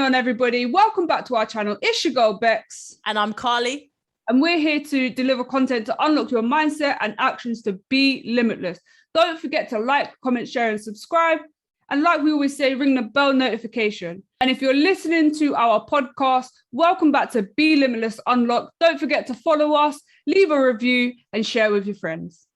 on, everybody? Welcome back to our channel. It's your girl, Bex. And I'm Carly. And we're here to deliver content to unlock your mindset and actions to be limitless. Don't forget to like, comment, share, and subscribe. And like we always say, ring the bell notification. And if you're listening to our podcast, welcome back to Be Limitless Unlocked. Don't forget to follow us, leave a review, and share with your friends.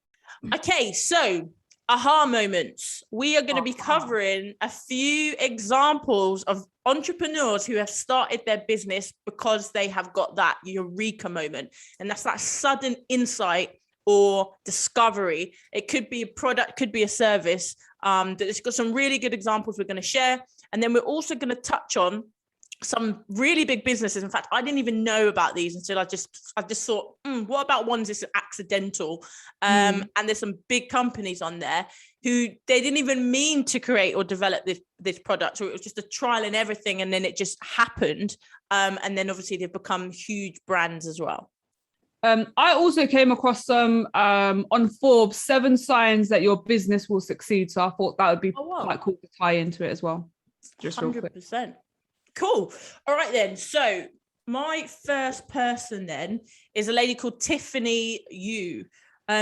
Okay, so aha moments. We are going to be covering a few examples of entrepreneurs who have started their business because they have got that eureka moment. And that's that sudden insight or discovery. It could be a product, could be a service. That it's got some really good examples we're going to share. And then we're also going to touch on some really big businesses. In fact, I didn't even know about these until I just thought, what about ones that's accidental? And there's some big companies on there who they didn't even mean to create or develop this product. So it was just a trial and everything. And then it just happened. And then obviously they've become huge brands as well. I also came across some on Forbes, 7 signs that your business will succeed. So I thought that would be quite cool to tie into it as well. Just 100%. Cool. All right then. So my first person then is a lady called Tiffany U.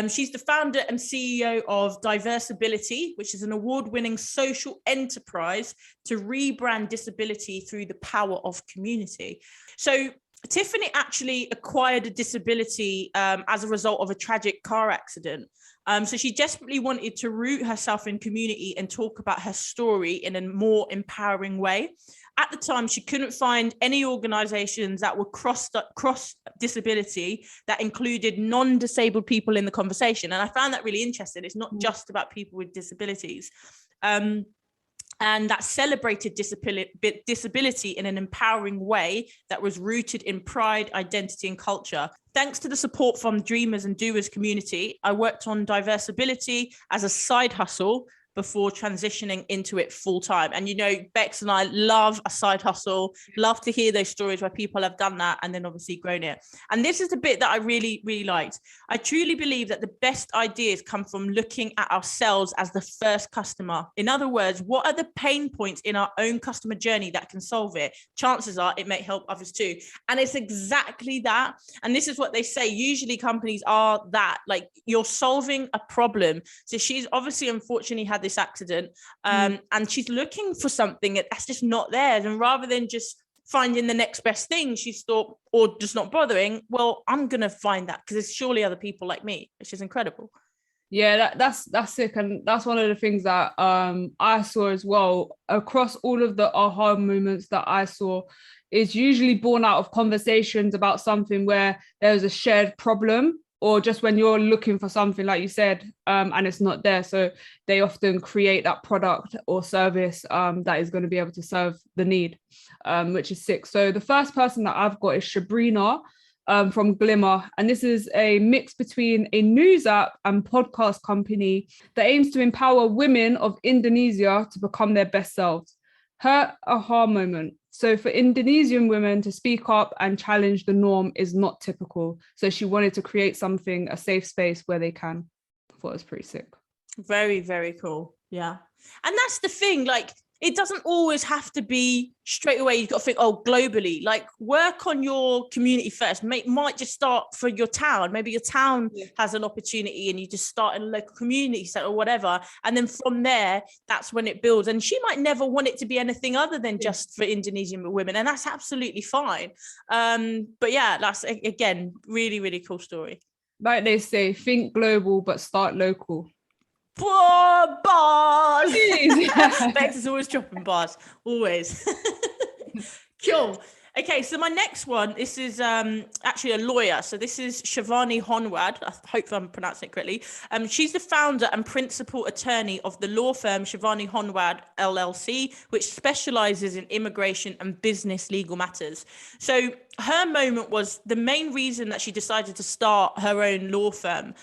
She's the founder and CEO of Diversibility, which is an award-winning social enterprise to rebrand disability through the power of community. So Tiffany actually acquired a disability as a result of a tragic car accident. So she desperately wanted to root herself in community and talk about her story in a more empowering way. At the time, she couldn't find any organizations that were cross disability that included non-disabled people in the conversation. And I found that really interesting. It's not just about people with disabilities. And that celebrated disability in an empowering way that was rooted in pride, identity, and culture. Thanks to the support from Dreamers and Doers community, I worked on Diversibility as a side hustle before transitioning into it full time. And, you know, Bex and I love a side hustle, love to hear those stories where people have done that and then obviously grown it. And this is the bit that I really, really liked. I truly believe that the best ideas come from looking at ourselves as the first customer. In other words, what are the pain points in our own customer journey that can solve it? Chances are it may help others too. And it's exactly that. And this is what they say. Usually companies are that, like, you're solving a problem. So she's obviously unfortunately had this accident and she's looking for something that's just not there, and rather than just finding the next best thing, she's thought, or just not bothering, well, I'm gonna find that because there's surely other people like me, which is incredible. Yeah, that's sick. And that's one of the things that I saw as well across all of the aha moments that I saw is usually born out of conversations about something where there's a shared problem, or just when you're looking for something, like you said, and it's not there. So they often create that product or service that is going to be able to serve the need, which is sick. So the first person that I've got is Sabrina from Glimmer. And this is a mix between a news app and podcast company that aims to empower women of Indonesia to become their best selves. Her aha moment. So for Indonesian women to speak up and challenge the norm is not typical. So she wanted to create something, a safe space where they can. I thought it was pretty sick. Very, very cool. Yeah. And that's the thing, like, it doesn't always have to be straight away. You've got to think, globally, like, work on your community first. Might just start for your town. Maybe your town has an opportunity and you just start in a local community center or whatever. And then from there, that's when it builds. And she might never want it to be anything other than just for Indonesian women. And that's absolutely fine. But yeah, that's, again, really, really cool story. Like they say, think global, but start local. Bars. Bex is always dropping bars, always. Cool. Okay, so my next one, this is actually a lawyer. So this is Siobhani. I hope I'm pronouncing it correctly. She's the founder and principal attorney of the law firm Siobhani LLC, which specializes in immigration and business legal matters. So her moment was the main reason that she decided to start her own law firm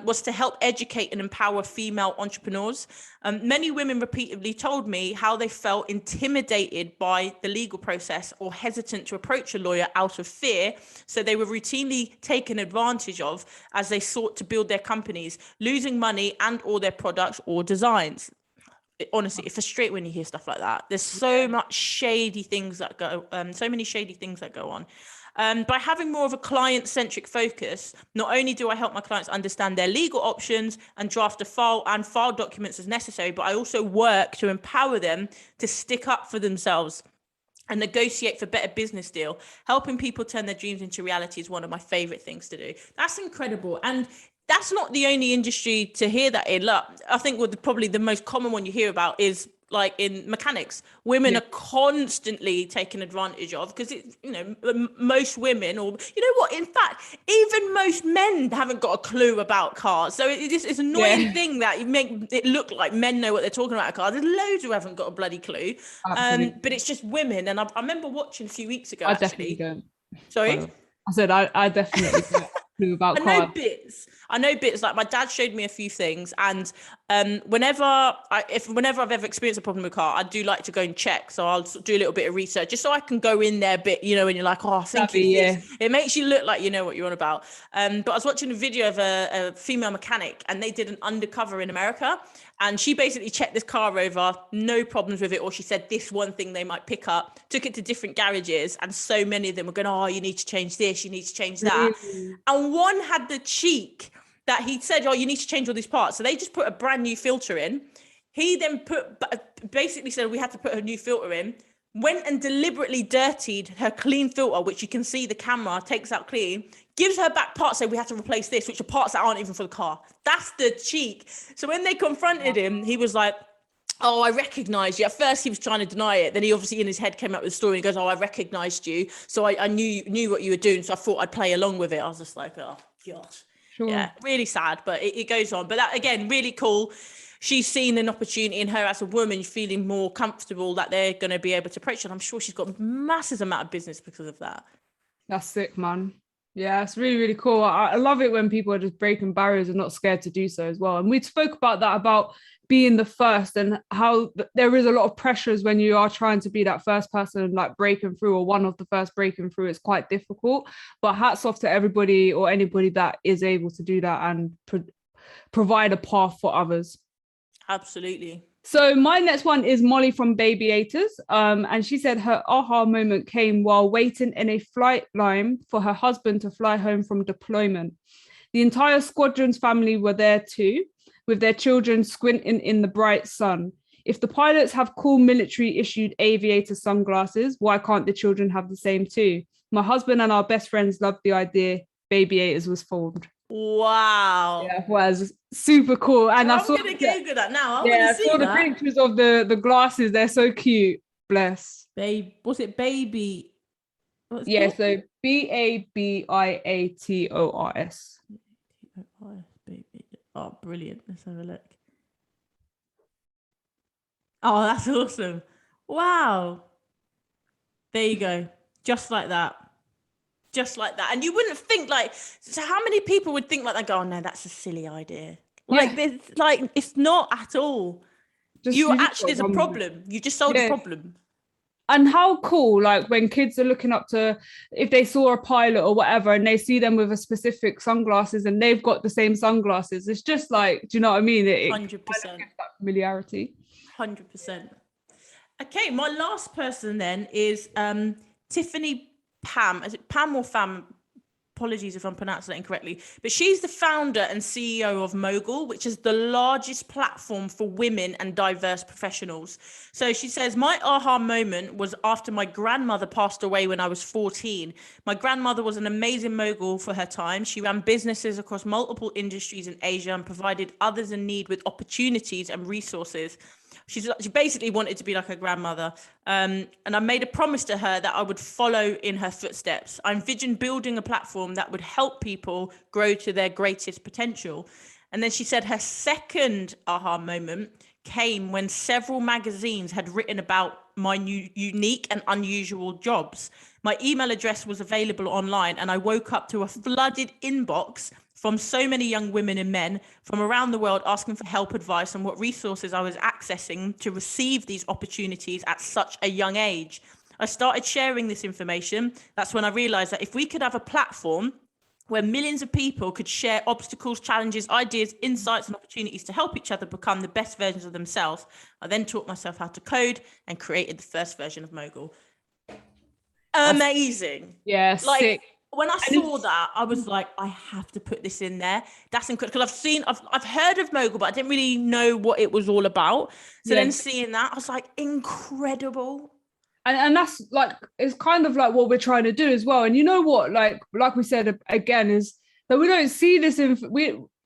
was to help educate and empower female entrepreneurs. Many women repeatedly told me how they felt intimidated by the legal process or hesitant to approach a lawyer out of fear. So they were routinely taken advantage of as they sought to build their companies, losing money and or their products or designs. honestly, it's frustrating when you hear stuff like that. There's so much shady things that go, so many shady things that go on. By having more of a client-centric focus, not only do I help my clients understand their legal options and draft a file documents as necessary, but I also work to empower them to stick up for themselves and negotiate for better business deal. Helping people turn their dreams into reality is one of my favorite things to do. That's incredible. And that's not the only industry to hear that in. Look, I think probably the most common one you hear about is like in mechanics. Women are constantly taken advantage of because most women, or you know what, in fact, even most men haven't got a clue about cars. So it's an annoying thing that you make it look like men know what they're talking about cars. There's loads who haven't got a bloody clue. But it's just women. And I remember watching a few weeks ago, I definitely don't. Sorry? I said I definitely don't clue about cars. I know bits. Like my dad showed me a few things, and whenever I've ever experienced a problem with a car, I do like to go and check. So I'll do a little bit of research just so I can go in there a bit, when you're like, oh, I think it makes you look like you know what you're on about. But I was watching a video of a female mechanic, and they did an undercover in America, and she basically checked this car over, no problems with it, or she said this one thing they might pick up, took it to different garages, and so many of them were going, oh, you need to change this, you need to change that. And one had the cheek that he said, oh, you need to change all these parts. So they just put a brand new filter in. He then basically said we had to put a new filter in, went and deliberately dirtied her clean filter, which you can see the camera takes out clean, gives her back parts, so we have to replace this, which are parts that aren't even for the car. That's the cheek. So when they confronted him, he was like, oh, I recognized you. At first he was trying to deny it. Then he obviously in his head came up with a story and he goes, oh, I recognized you. So I knew what you were doing. So I thought I'd play along with it. I was just like, oh gosh. Sure. Yeah, really sad, but it goes on. But that, again, really cool. She's seen an opportunity in her as a woman feeling more comfortable that they're going to be able to approach her. And I'm sure she's got massive amount of business because of that. That's sick, man. Yeah, it's really, really cool. I love it when people are just breaking barriers and not scared to do so as well. And we spoke about that, about being the first, and how there is a lot of pressures when you are trying to be that first person, like breaking through, or one of the first breaking through. It's quite difficult, but hats off to everybody or anybody that is able to do that and provide a path for others. Absolutely. So my next one is Molly from Babyaters. And she said her aha moment came while waiting in a flight line for her husband to fly home from deployment. The entire squadron's family were there too, with their children squinting in the bright sun. If the pilots have cool military-issued aviator sunglasses, why can't the children have the same too? My husband and our best friends loved the idea. Babyaters was formed. Wow. Yeah, it was super cool. And I'm going to Google that now. I saw the pictures of the glasses. They're so cute. Bless. Was it baby? Yeah, so Babiators. Baby. Oh, brilliant. Let's have a look. Oh, that's awesome. Wow. There you go. Just like that. Just like that. And you wouldn't think so how many people would think like that? Go, oh no, that's a silly idea. It's not at all. There's a problem. You just solved a problem. And how cool, like when kids are looking up to, if they saw a pilot or whatever and they see them with a specific sunglasses and they've got the same sunglasses, it's just like, do you know what I mean? 100%. Kind of gives that familiarity. 100%. Okay, my last person then is Tiffany Pam. Is it Pam or Fam? Apologies if I'm pronouncing that incorrectly, but she's the founder and CEO of Mogul, which is the largest platform for women and diverse professionals. So she says, my aha moment was after my grandmother passed away when I was 14. My grandmother was an amazing mogul for her time. She ran businesses across multiple industries in Asia and provided others in need with opportunities and resources. She basically wanted to be like her grandmother. And I made a promise to her that I would follow in her footsteps. I envisioned building a platform that would help people grow to their greatest potential. And then she said her second aha moment came when several magazines had written about my unique and unusual jobs. My email address was available online, and I woke up to a flooded inbox from so many young women and men from around the world asking for help, advice, and what resources I was accessing to receive these opportunities at such a young age. I started sharing this information. That's when I realized that if we could have a platform where millions of people could share obstacles, challenges, ideas, insights, and opportunities to help each other become the best versions of themselves. I then taught myself how to code and created the first version of Mogul. Amazing. Yeah, like sick. when I saw that, I was like, I have to put this in there. That's incredible, because I've heard of Mogul, but I didn't really know what it was all about. So then seeing that, I was like, incredible. And that's like, it's kind of like what we're trying to do as well. And you know what, like we said again, is that we don't see this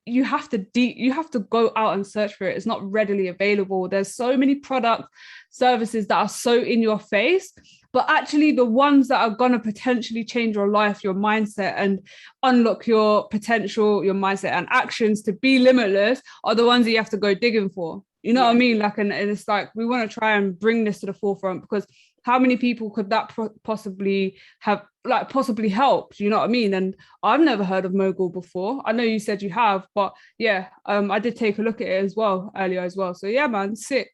you have to go out and search for it. It's not readily available. There's so many product services that are so in your face, but actually the ones that are going to potentially change your life, your mindset, and unlock your potential, your mindset and actions to be limitless are the ones that you have to go digging for. You know what I mean? Like, and it's like, we want to try and bring this to the forefront, because how many people could that possibly helped? You know what I mean? And I've never heard of Mogul before. I know you said you have, but yeah, I did take a look at it as well earlier as well. So yeah, man, sick.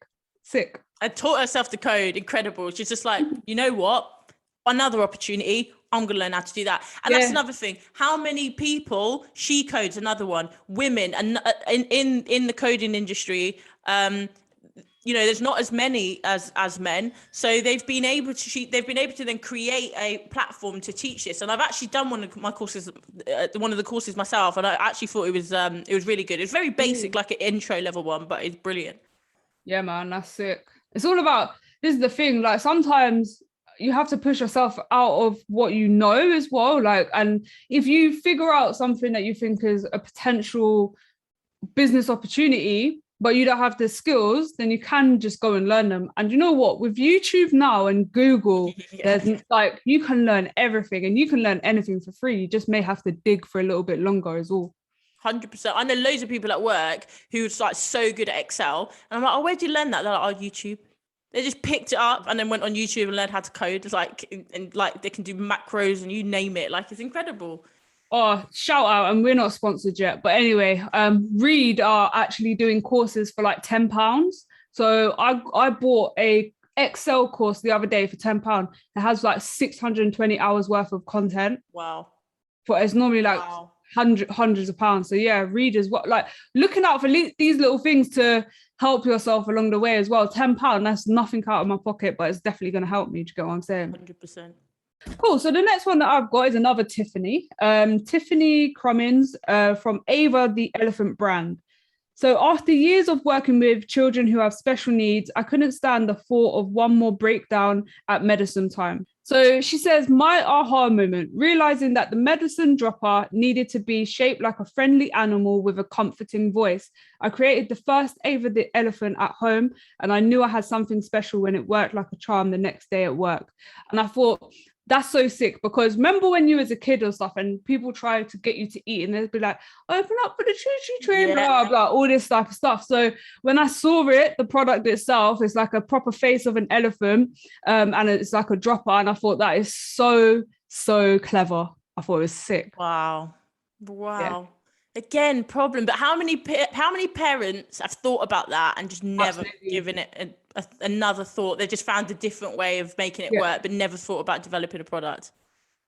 I taught herself to code. Incredible. She's just like, you know what? Another opportunity. I'm going to learn how to do that. And that's another thing. How many people, she codes, another one, women, and in the coding industry, you know, there's not as many as men, so they've been able to then create a platform to teach this. And I've actually done one of my courses, one of the courses myself, and I actually thought it was really good. It's very basic, like an intro level one, but it's brilliant. Yeah, man, that's sick. It's all about, this is the thing, like sometimes you have to push yourself out of what you know as well. Like, and if you figure out something that you think is a potential business opportunity, but you don't have the skills, then you can just go and learn them. And you know what? With YouTube now and Google, there's like, you can learn everything, and you can learn anything for free. You just may have to dig for a little bit longer is all. 100%. I know loads of people at work who's like so good at Excel, and I'm like, oh, where'd you learn that? They're like, oh, YouTube. They just picked it up and then went on YouTube and learned how to code. It's like, and like they can do macros and you name it. Like, it's incredible. Oh, shout out, and we're not sponsored yet, but anyway, Reed are actually doing courses for like £10. So I bought a Excel course the other day for £10. It has like 620 hours worth of content. Wow. But it's normally like hundreds of pounds. So yeah, readers, what, like looking out for these little things to help yourself along the way as well. £10, that's nothing out of my pocket, but it's definitely going to help me. Do you get what I'm saying? 100%. Cool. So the next one that I've got is another Tiffany. Tiffany Cummins from Ava the Elephant brand. So after years of working with children who have special needs, I couldn't stand the thought of one more breakdown at medicine time. So she says, my aha moment, realizing that the medicine dropper needed to be shaped like a friendly animal with a comforting voice. I created the first Ava the Elephant at home, and I knew I had something special when it worked like a charm the next day at work. And I thought, that's so sick, because remember when you was a kid or stuff and people try to get you to eat and they'd be like, open up for the choo-choo train, blah, blah, all this type of stuff. So when I saw it, the product itself is like a proper face of an elephant, and it's like a dropper. And I thought that is so, so clever. I thought it was sick. Wow. Yeah. Again, problem. But how many parents have thought about that and just never given it another thought? They just found a different way of making it work, but never thought about developing a product.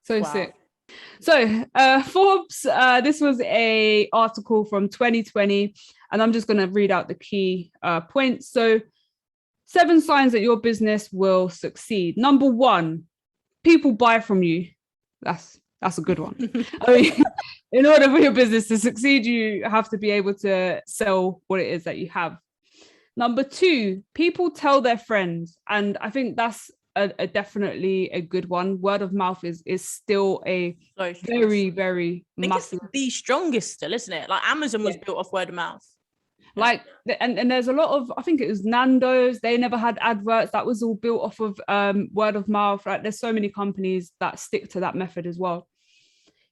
So sick. So Forbes, this was a article from 2020, and I'm just going to read out the key points. So 7 signs that your business will succeed. Number 1, people buy from you. That's a good one. I mean, in order for your business to succeed, you have to be able to sell what it is that you have. Number 2, people tell their friends. And I think that's a definitely a good one. Word of mouth is still a very, very massive. It's the strongest still, isn't it? Like Amazon was built off word of mouth. Like, and there's a lot of, I think it was Nando's, they never had adverts. That was all built off of word of mouth. Right? There's so many companies that stick to that method as well.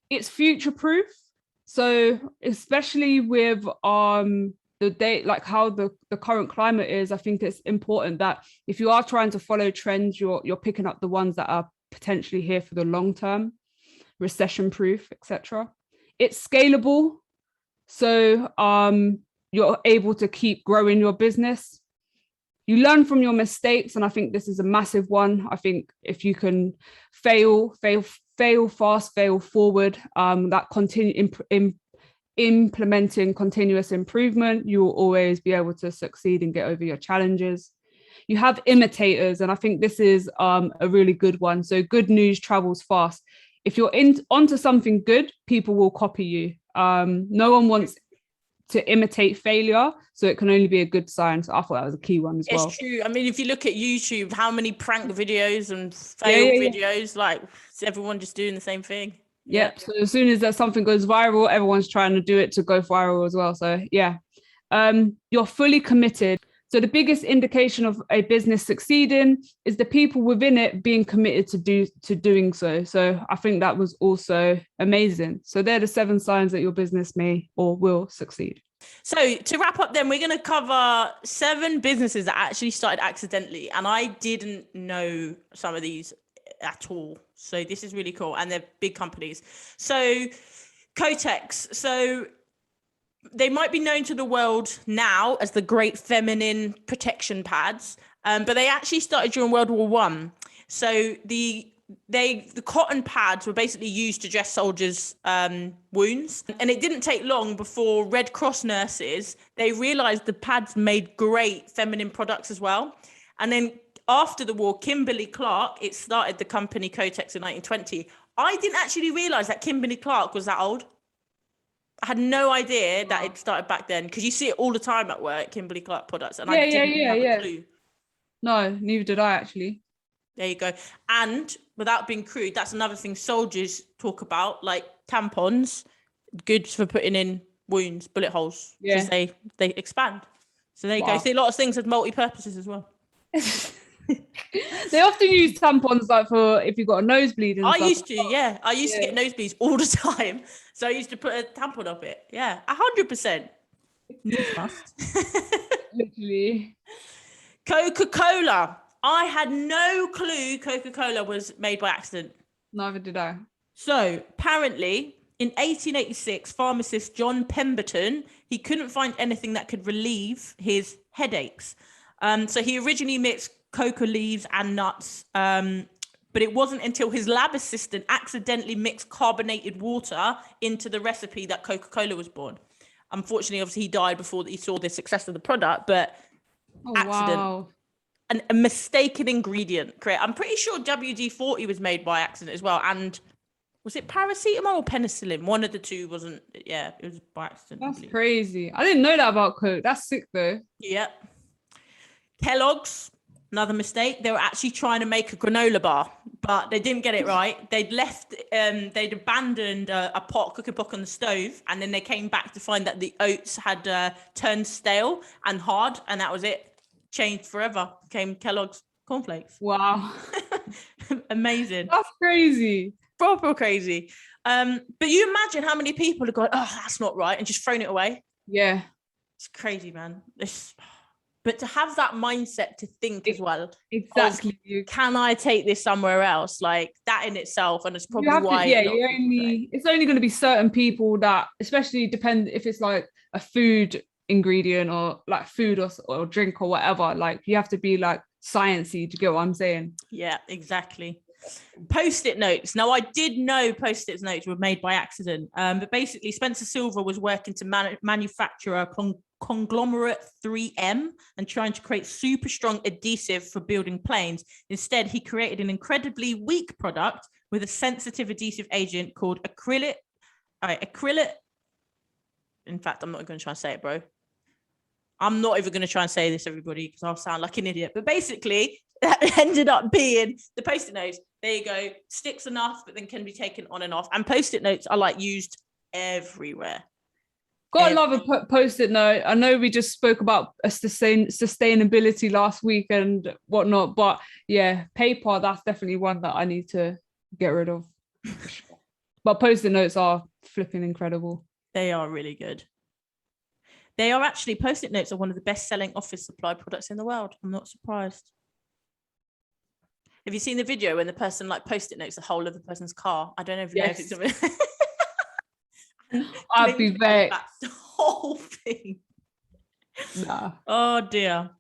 It's future proof. So especially with the date, like how the current climate is, I think it's important that if you are trying to follow trends, you're picking up the ones that are potentially here for the long term, recession proof, etc. It's scalable. So you're able to keep growing your business. You learn from your mistakes, and I think this is a massive one. I think if you can fail fail fast, fail forward. That continue implementing continuous improvement, you will always be able to succeed and get over your challenges. You have imitators, and I think this is a really good one. So good news travels fast. If you're onto something good, people will copy you. No one wants to imitate failure, so it can only be a good sign. So I thought that was a key one as well. It's true. I mean, if you look at YouTube, how many prank videos and fail videos, like is everyone just doing the same thing? Yep. So as soon as that something goes viral, everyone's trying to do it to go viral as well. So yeah, you're fully committed. So the biggest indication of a business succeeding is the people within it being committed to doing so. So I think that was also amazing. So they're the 7 signs that your business may or will succeed. So to wrap up then, we're going to cover 7 businesses that actually started accidentally. And I didn't know some of these at all. So this is really cool. And they're big companies. So Kotex. So they might be known to the world now as the great feminine protection pads, but they actually started during World War One. So the cotton pads were basically used to dress soldiers' wounds, and it didn't take long before Red Cross nurses, they realized the pads made great feminine products as well. And then after the war, KimberlyClark, it started the company Kotex in 1920. I didn't actually realize that KimberlyClark was that old. I had no idea that it started back then, because you see it all the time at work, Kimberly-Clark products, and I didn't have a clue. No, neither did I actually. There you go. And without being crude, that's another thing soldiers talk about, like tampons, good for putting in wounds, bullet holes, because they expand. So there you go. See, a lot of things have multi-purposes as well. They often use tampons like for if you've got a nosebleed. And I used to get nosebleeds all the time, so I used to put a tampon up it. 100%. Literally. CocaCola. I had no clue CocaCola was made by accident. Neither did I. So apparently in 1886, pharmacist John Pemberton, he couldn't find anything that could relieve his headaches. So he originally mixed coca leaves and nuts, but it wasn't until his lab assistant accidentally mixed carbonated water into the recipe that Coca-Cola was born. Unfortunately, obviously, he died before he saw the success of the product, but accident. Wow. A mistaken ingredient. Correct. I'm pretty sure WD-40 was made by accident as well. And was it paracetamol or penicillin? One of the two wasn't. Yeah, it was by accident. That's crazy. I didn't know that about Coke. That's sick though. Yep. Kellogg's, another mistake. They were actually trying to make a granola bar, but they didn't get it right. They'd abandoned a cooking pot on the stove, and then they came back to find that the oats had turned stale and hard, and that was it. Changed forever. Became Kellogg's cornflakes. Wow. Amazing. That's crazy. Proper crazy. But you imagine how many people have gone, oh, that's not right, and just thrown it away. Yeah. It's crazy, man. But to have that mindset to think as well. Exactly. Can I take this somewhere else? Like that in itself. And it's probably why. It's only going to be certain people that, especially depend if it's like a food ingredient or like food or drink or whatever. Like you have to be like sciencey to get what I'm saying. Yeah, exactly. Postit notes. Now, I did know Postit notes were made by accident, but basically Spencer Silver was working to manufacture a conglomerate 3M and trying to create super strong adhesive for building planes. Instead, he created an incredibly weak product with a sensitive adhesive agent called acrylic. In fact, I'm not going to try and say it, bro. I'm not even going to try and say this, everybody, because I'll sound like an idiot. But basically, that ended up being the Post-it notes. There you go. Sticks enough, but then can be taken on and off. And Post-it notes are like used everywhere. Gotta love a Post-it note. I know we just spoke about sustainability last week and whatnot, but yeah, paper, that's definitely one that I need to get rid of. But Post-it notes are flipping incredible. They are really good. They are actually, Post-it notes are one of the best-selling office supply products in the world. I'm not surprised. Have you seen the video when the person like Post-it notes the whole of the person's car? I don't know if you know if it's I'd be vexed. That's the whole thing. Nah. Oh dear.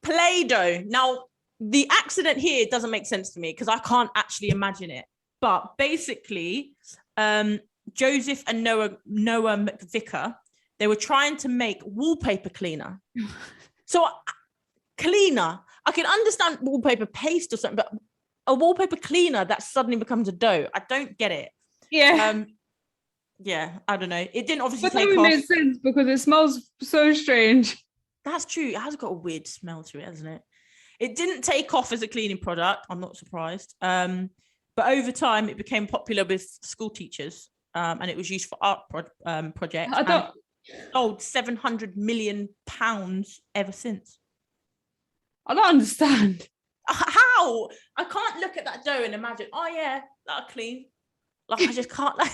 Play-Doh. Now, the accident here doesn't make sense to me because I can't actually imagine it. But basically, Joseph and Noah McVicker, they were trying to make wallpaper cleaner. So cleaner, I can understand wallpaper paste or something, but a wallpaper cleaner that suddenly becomes a dough, I don't get it. Yeah. Yeah, I don't know. It didn't obviously But take that off. makes sense because it smells so strange. That's true. It has got a weird smell to it, hasn't it? It didn't take off as a cleaning product. I'm not surprised. But over time, it became popular with school teachers, and it was used for art projects. And sold £700 million ever since. I don't understand. How? I can't look at that dough and imagine, oh yeah, that'll clean. Like I just can't, like,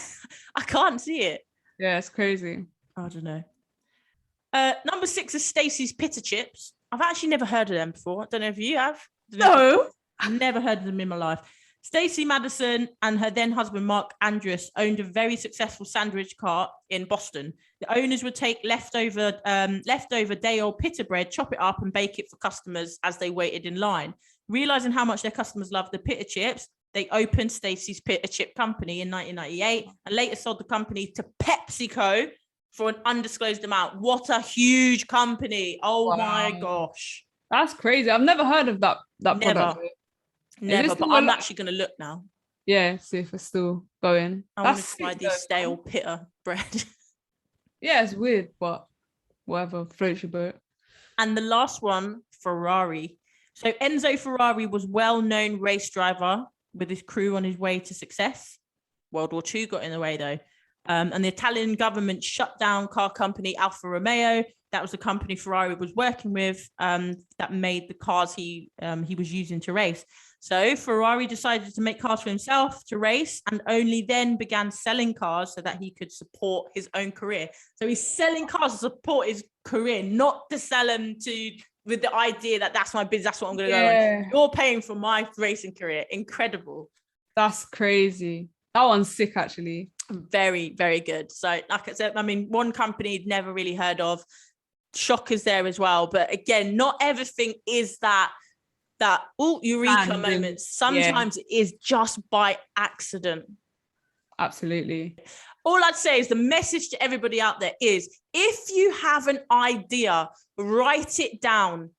I can't see it. Yeah, it's crazy. I don't know. Number 6 is Stacys Pitta chips. I've actually never heard of them before. I don't know if you have. No. I've never heard of them in my life. Stacey Madison and her then husband, Mark Andrus, owned a very successful sandwich cart in Boston. The owners would take leftover day-old pita bread, chop it up and bake it for customers as they waited in line. Realizing how much their customers loved the pita chips, they opened Stacey's Pitta Chip Company in 1998 and later sold the company to PepsiCo for an undisclosed amount. What a huge company. Oh my gosh. That's crazy. I've never heard of that product. Never, but I'm actually going to look now. Yeah, see if it's still going. I want to try this stale pita bread. Yeah, it's weird, but whatever, floats your boat. And the last one, Ferrari. So Enzo Ferrari was well-known race driver with his crew on his way to success. World War II got in the way though. And the Italian government shut down car company Alfa Romeo. That was the company Ferrari was working with, that made the cars he was using to race. So Ferrari decided to make cars for himself to race and only then began selling cars so that he could support his own career. So he's selling cars to support his career, not to sell them with the idea that that's my business, that's what I'm going to go on. You're paying for my racing career. Incredible. That's crazy. That one's sick, actually. Very, very good. So like I said, I mean, one company I'd never really heard of. Shockers there as well. But again, not everything is that eureka moments. Sometimes it is just by accident. Absolutely. All I'd say is the message to everybody out there is if you have an idea, write it down.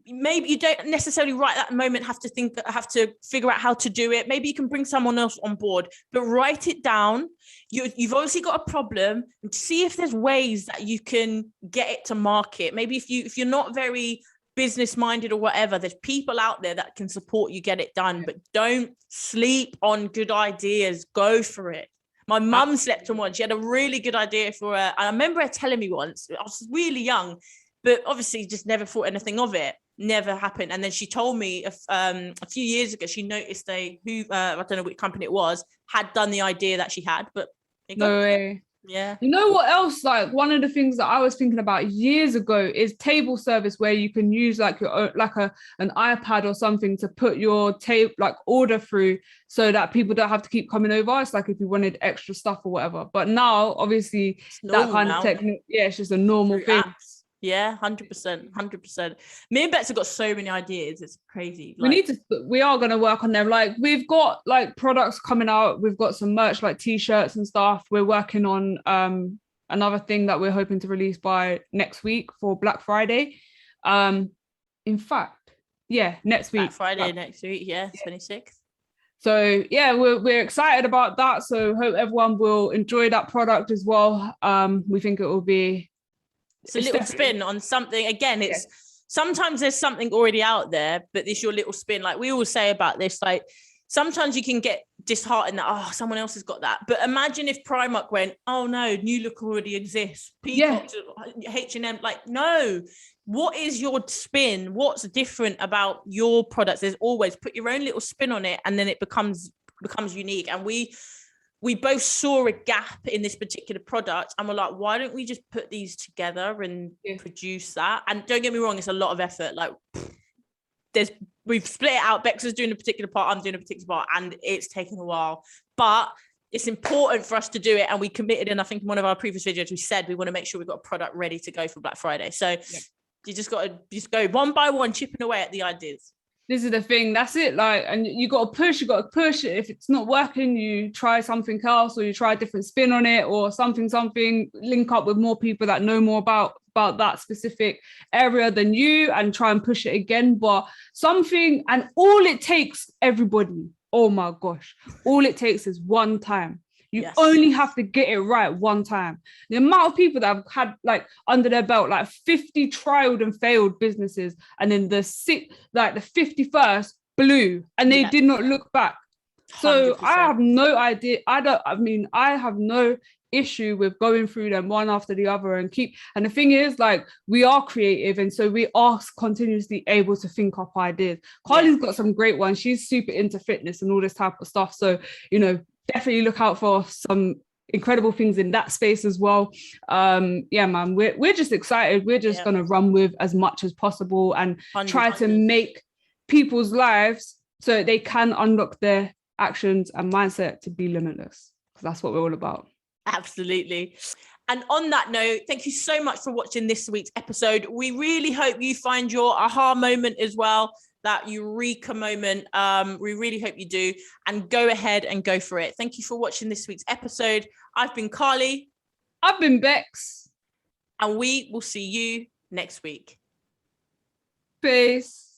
Maybe you don't necessarily right that moment have to figure out how to do it. Maybe you can bring someone else on board, but write it down. You've obviously got a problem, and see if there's ways that you can get it to market. Maybe if you're not very business minded or whatever, there's people out there that can support you get it done. But don't sleep on good ideas. Go for it. My mum slept on one. She had a really good idea for her. I remember her telling me once, I was really young, but obviously just never thought anything of it. Never happened. And then she told me a few years ago, she noticed I don't know which company it was, had done the idea that she had, but no way. Yeah. You know what else? Like one of the things that I was thinking about years ago is table service, where you can use like your own, like an iPad or something to put your order through, so that people don't have to keep coming over. It's like if you wanted extra stuff or whatever. But now, obviously, that kind of technique, it's just a normal thing. Apps. Yeah, 100%. Me and Bex have got so many ideas. It's crazy. We are going to work on them. Like we've got like products coming out. We've got some merch like t-shirts and stuff. We're working on another thing that we're hoping to release by next week for Black Friday. In fact, next week. Black Friday next week. Yeah, 26th. So yeah, we're excited about that. So hope everyone will enjoy that product as well. We think it will be. It's a little spin on something. Again, sometimes there's something already out there, but this your little spin. Like we always say about this, like sometimes you can get disheartened that, someone else has got that. But imagine if Primark went, oh no, new look already exists. Peacock, H&M, like no. What is your spin? What's different about your products? There's always put your own little spin on it, and then it becomes unique. And we both saw a gap in this particular product, and we're like, why don't we just put these together and produce that? And don't get me wrong, it's a lot of effort. Like we've split it out. Bex is doing a particular part, I'm doing a particular part, and it's taken a while. But it's important for us to do it, and we committed. And I think in one of our previous videos, we said we want to make sure we've got a product ready to go for Black Friday. So you just got to go one by one, chipping away at the ideas. This is the thing. That's it. Like, and you got to push. You got to push. If it's not working, you try something else, or you try a different spin on it, or something. Link up with more people that know more about that specific area than you, and try and push it again. But something, and all it takes, everybody. Oh my gosh! All it takes is one time. You only have to get it right one time. The amount of people that have had like under their belt, like 50 trialed and failed businesses, and then the 51st blew and they did not look back. So 100%. I have no idea. I have no issue with going through them one after the other and the thing is, like, we are creative, and so we are continuously able to think up ideas. Carly's got some great ones. She's super into fitness and all this type of stuff. So, definitely look out for some incredible things in that space as well. Yeah, man, we're just excited. We're just gonna run with as much as possible and try to make people's lives so they can unlock their actions and mindset to be limitless, because that's what we're all about. Absolutely. And on that note, thank you so much for watching this week's episode. We really hope you find your aha moment as well, that eureka moment. We really hope you do, and go ahead and go for it. Thank you for watching this week's episode. I've been Carly. I've been Bex. And we will see you next week. Peace.